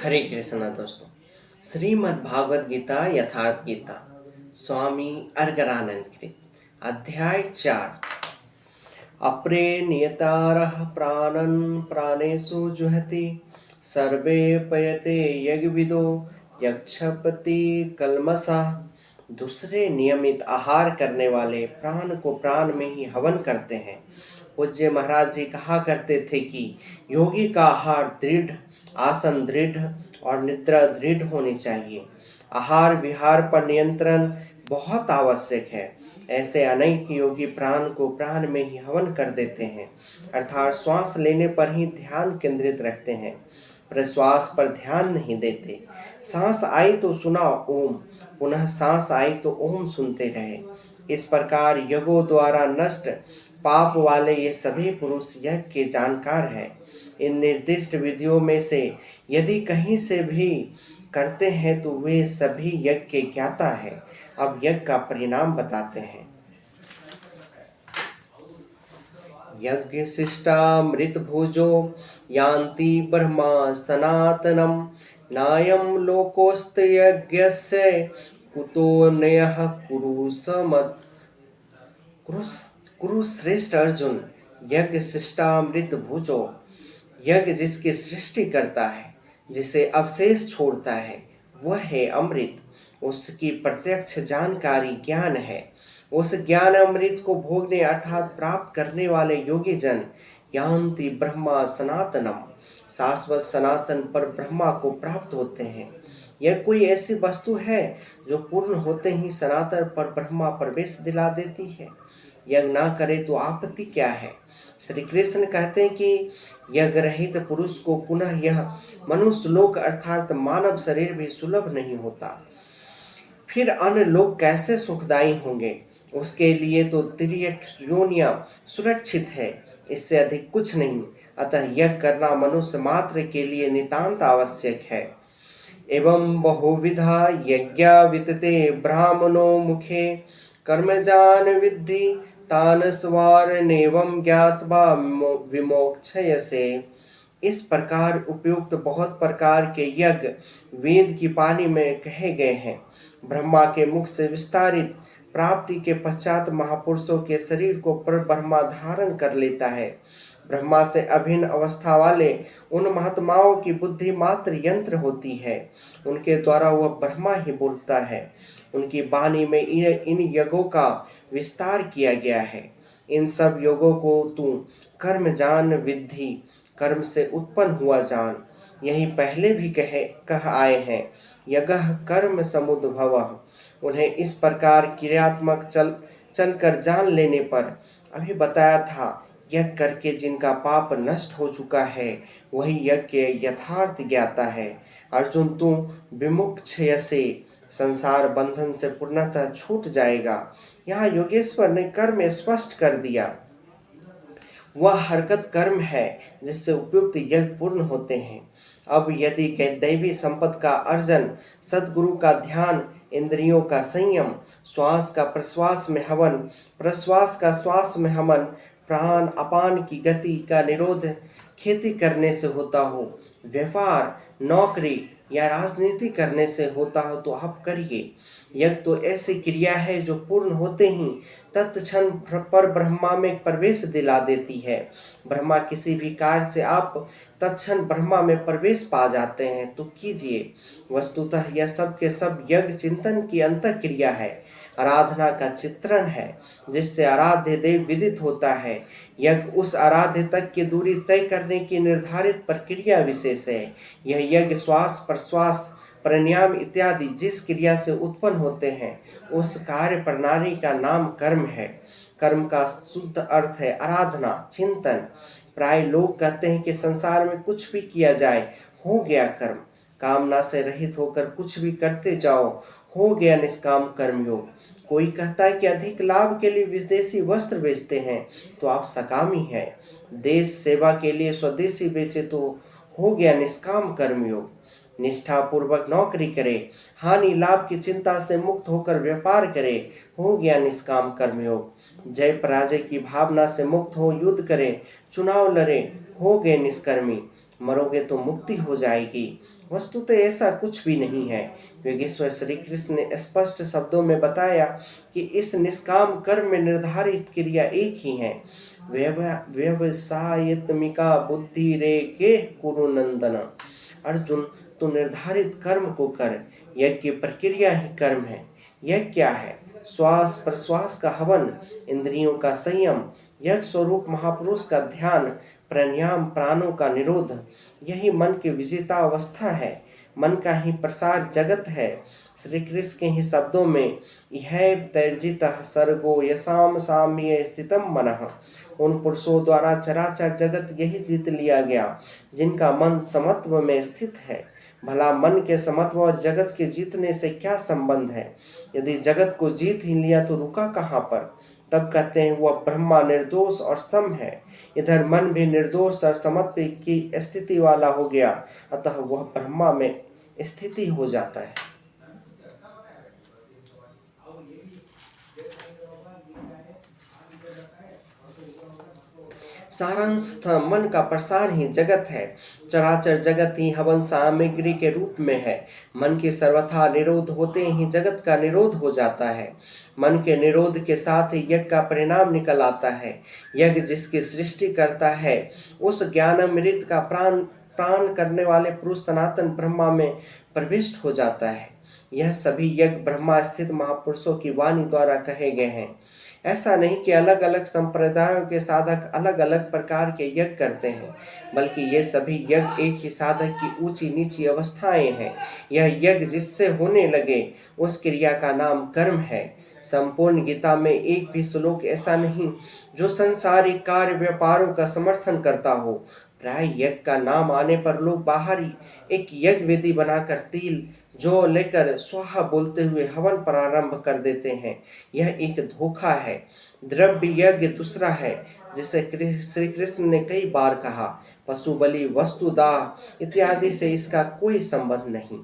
हरे कृष्णा दोस्तों। श्रीमद् भागवत गीता यथार्थ गीता स्वामी अर्गरानंद कृत अध्याय 4। अपरे नियतारः प्राणन् प्राणेषु जुहति सर्वे पयते यज्ञविदो यक्षपति कल्मषा। दूसरे नियमित आहार करने वाले प्राण को प्राण में ही हवन करते हैं। पूज्य महाराज जी कहा करते थे कि योगी का आहार दृढ़, आसन दृढ़ और निद्रा दृढ़ होनी चाहिए। आहार विहार पर नियंत्रण बहुत आवश्यक है। ऐसे अनेक योगी प्राण को प्राण में ही हवन कर देते हैं, अर्थात श्वास लेने पर ही ध्यान केंद्रित रखते हैं, प्रश्वास पर ध्यान नहीं देते। सांस आई तो सुना ओम, पुनः सांस आई तो ओम सुनते रहे। इस प्रकार यज्ञों द्वारा नष्ट पाप वाले ये सभी पुरुष यज्ञ के जानकार हैं। इन निर्दिष्ट विधियों में से यदि कहीं से भी करते हैं तो वे सभी यज्ञ के ज्ञाता हैं। अब यज्ञ का परिणाम बताते हैं। यज्ञ शिष्टामृत भुजो यान्ति ब्रह्मा सनातनम नायम लोकोस्त यज्ञस्य कुतोऽन्यः कुरु समत्। कुरु श्रेष्ठ अर्जुन, यज्ञ शिष्टामृत भुजो, यज्ञ जिसकी सृष्टि करता है, जिसे अवशेष छोड़ता है, वह है अमृत। उसकी प्रत्यक्ष जानकारी ज्ञान है। उस ज्ञान अमृत को भोगने अर्थात प्राप्त करने वाले योगी जन यान्ति ब्रह्मा सनातनम, शाश्वत सनातन पर ब्रह्मा को प्राप्त होते हैं। यह कोई ऐसी वस्तु है जो पूर्ण होते ही सनातन पर ब्रह्मा प्रवेश दिला देती है। यज्ञ ना करे तो आपत्ति क्या है। श्री कृष्ण कहते हैं कि यज्ञ रहित पुरुष को पुनः यह मनुष्य लोक अर्थात मानव शरीर भी सुलभ नहीं होता। फिर अन्य लोग कैसे सुखदायी होंगे। उसके लिए तो तिर्यक योनियां सुरक्षित है, इससे अधिक कुछ नहीं। अतः यज्ञ करना मनुष्य मात्र के लिए नितांत आवश्यक है। एवं बहुविधा यज्ञा वितते ब्राह्मणो मुखे कर्मजान विद्धि तान स्वारणेवं ज्ञात्वा विमोक्षयसे। इस प्रकार उपयुक्त बहुत प्रकार के यज्ञ वेद की पानी में कहे गए हैं। ब्रह्मा के मुख से विस्तारित प्राप्ति के पश्चात महापुरुषों के शरीर को पर ब्रह्मा धारण कर लेता है। ब्रह्मा से अभिन्न अवस्था वाले उन महात्माओं की बुद्धि मात्र यंत्र होती है। उनके द्वारा वह ब्रह्मा ही बोलता है। उनकी वाणी में इन यज्ञों का विस्तार किया गया है। इन सब योगों को तू कर्म जान विद्धि, कर्म से उत्पन्न हुआ जान। यही पहले भी कह आए हैं, यज्ञ कर्म समुद्भवः। उन्हें इस प्रकार क्रियात्मक चल कर जान लेने पर अभी बताया था। यज्ञ करके जिनका पाप नष्ट हो चुका है वही यज्ञ के यथार्थ ज्ञाता है। अर्जुन, तू विमुक्षयसे, संसार बंधन से पूर्णतः छूट जाएगा। यहाँ योगेश्वर ने कर्म स्पष्ट कर दिया। वह हरकत कर्म है जिससे उपयुक्त यज्ञ पूर्ण होते हैं। अब यदि दैवी संपद का अर्जन, सद्गुरु का ध्यान, इंद्रियों का संयम, श्वास का प्रश्वास में हवन, प्रश्वास का श्वास में हवन, प्राण अपान की गति का निरोध खेती करने से होता हो, व्यापार, नौकरी या राजनीति करने से होता हो तो आप करिए। यज्ञ तो ऐसी क्रिया है जो पूर्ण होते ही तत्क्षण पर ब्रह्मा में प्रवेश दिला देती है। ब्रह्मा किसी भी कार्य से आप तत्क्षण ब्रह्मा में प्रवेश पा जाते हैं तो कीजिए। वस्तुतः यह सब के सब यज्ञ चिंतन की अंतः क्रिया है, आराधना का चित्रण है, जिससे आराध्य देव विदित होता है। यज्ञ उस आराध्य तक की दूरी तय करने की निर्धारित प्रक्रिया विशेष है। यह यज्ञ श्वास प्रश्वास प्राणायाम इत्यादि जिस क्रिया से उत्पन्न होते हैं उस कार्य प्रणाली का नाम कर्म है। कर्म का शुद्ध अर्थ है आराधना, चिंतन। प्राय लोग कहते हैं कि संसार में कुछ भी किया जाए हो गया कर्म। कामना से रहित होकर कुछ भी करते जाओ, हो गया निष्काम कर्मयोग। कोई कहता है कि अधिक लाभ के लिए विदेशी वस्त्र बेचते हैं तो आप सकामी हैं। देश सेवा के लिए स्वदेशी बेचे तो हो गया निष्काम कर्मयोग। निष्ठा पूर्वक नौकरी करे, हानि लाभ की चिंता से मुक्त होकर व्यापार करे, हो गया निष्काम कर्मयोग। जय पराजय की भावना से मुक्त हो युद्ध करे, चुनाव लड़े, हो गए निष्कर्मी। मरोगे तो मुक्ति हो जाएगी। वस्तुतः ऐसा कुछ भी नहीं है, क्योंकि ईश्वर श्री कृष्ण ने स्पष्ट शब्दों में बताया कि इस निष्काम कर्म में निर्धारित क्रिया एक ही है। व्यवसायत्मिका बुद्धि रे के कुरु नंदन। अर्जुन, तू निर्धारित कर्म को कर। यज्ञ की प्रक्रिया ही कर्म है। यह क्या है? श्वास प्रश्वास का हवन, इंद्रियों का संयम, यज्ञ स्वरूप महापुरुष का ध्यान, प्राणायाम प्राणों का निरोध, यही मन की विजेता अवस्था है। मन का ही प्रसार जगत है। श्री कृष्ण के ही शब्दों में, यह तैर्जितः सर्गो यसाम साम्ये स्थितम मनः। उन पुरुषों द्वारा चराचर जगत यही जीत लिया गया जिनका मन समत्व में स्थित है। भला मन के समत्व और जगत के जीतने से क्या संबंध है? यदि जगत को जीत ही लिया तो रुका कहाँ पर? तब कहते हैं वह ब्रह्मा निर्दोष और सम है। इधर मन भी निर्दोष और समत्व की स्थिति वाला हो गया, अतः वह ब्रह्मा में स्थिति हो जाता है। सारांश मन का प्रसार ही जगत है। चराचर जगत ही हवन सामग्री के रूप में है। मन के सर्वथा निरोध होते ही जगत का निरोध हो जाता है। मन के निरोध के साथ ही यज्ञ का परिणाम निकल आता है। यज्ञ जिसकी सृष्टि करता है, उस ज्ञानामृत का प्राण प्राण करने वाले पुरुष सनातन ब्रह्मा में प्रविष्ट हो जाता है। यह सभी यज्ञ ब्रह्मा स्थित महापुरुषों की वाणी द्वारा कहे गए हैं। ऐसा नहीं कि अलग अलग संप्रदायों के साधक अलग अलग प्रकार के यज्ञ करते हैं, बल्कि ये सभी यज्ञ एक ही साधक की ऊंची नीची अवस्थाएं हैं। यह यज्ञ जिससे होने लगे उस क्रिया का नाम कर्म है। संपूर्ण गीता में एक भी श्लोक ऐसा नहीं जो संसारिक कार्य व्यापारों का समर्थन करता हो। प्राय यज्ञ का नाम आने पर लोग बाहर ही एक यज्ञ वेदी बनाकर तिल जो लेकर स्वाहा बोलते हुए हवन प्रारंभ कर देते हैं। यह एक धोखा है। द्रव्य यज्ञ दूसरा है, जिसे श्री कृष्ण ने कई बार कहा। पशु बलि, वस्तु दाह इत्यादि से इसका कोई संबंध नहीं।